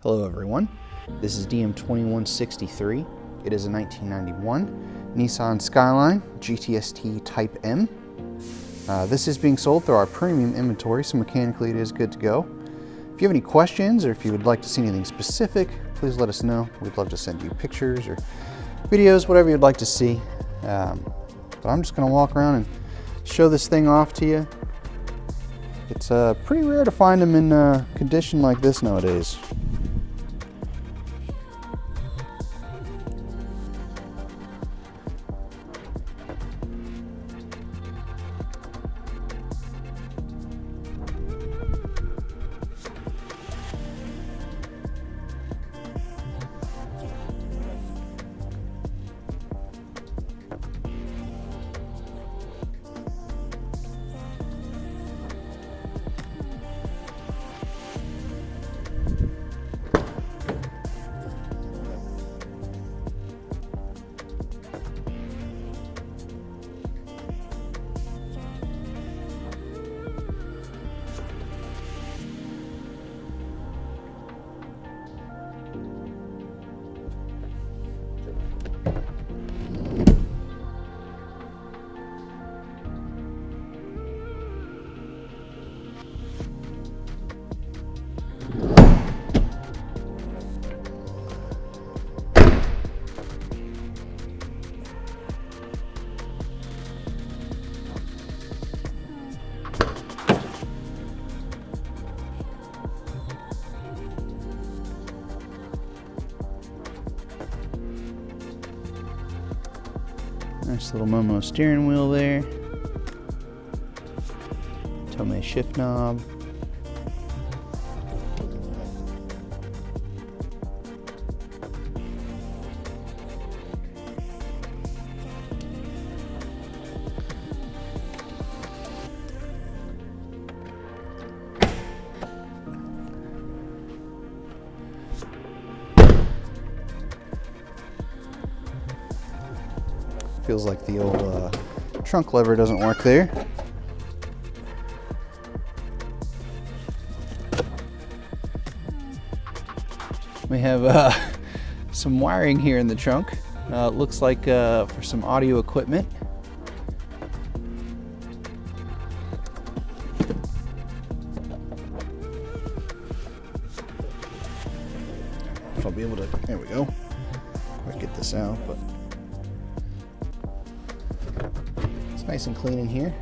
Hello everyone, this is DM2163. It is a 1991 Nissan Skyline GTS-T Type M. This is being sold through our premium inventory, so mechanically it is good to go. If you have any questions or if you would like to see anything specific, please let us know. We'd love to send you pictures or videos, whatever you'd like to see. But I'm just going to walk around and show this thing off to you. It's pretty rare to find them in condition like this nowadays. Nice little Momo steering wheel there. Tome shift knob. Feels like the old trunk lever doesn't work there. We have some wiring here in the trunk. It looks like for some audio equipment. If I'll be able to, there we go. I'll get this out, but it's nice and clean in here.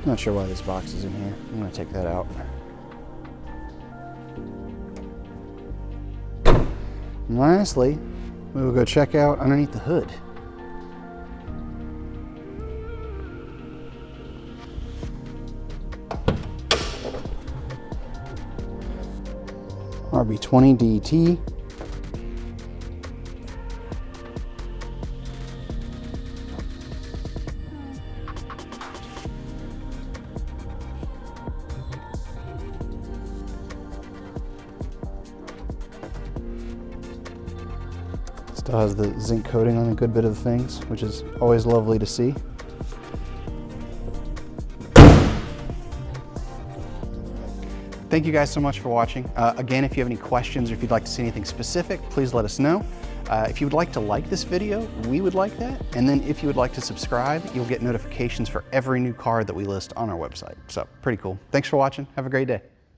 Not sure why this box is in here. I'm going to take that out. And lastly, we will go check out underneath the hood. RB20 DT. Still has the zinc coating on a good bit of the things, which is always lovely to see. Thank you guys so much for watching. Again, if you have any questions or if you'd like to see anything specific, please let us know. If you would like to like this video, we would like that. And then if you would like to subscribe, you'll get notifications for every new car that we list on our website. So pretty cool. Thanks for watching. Have a great day.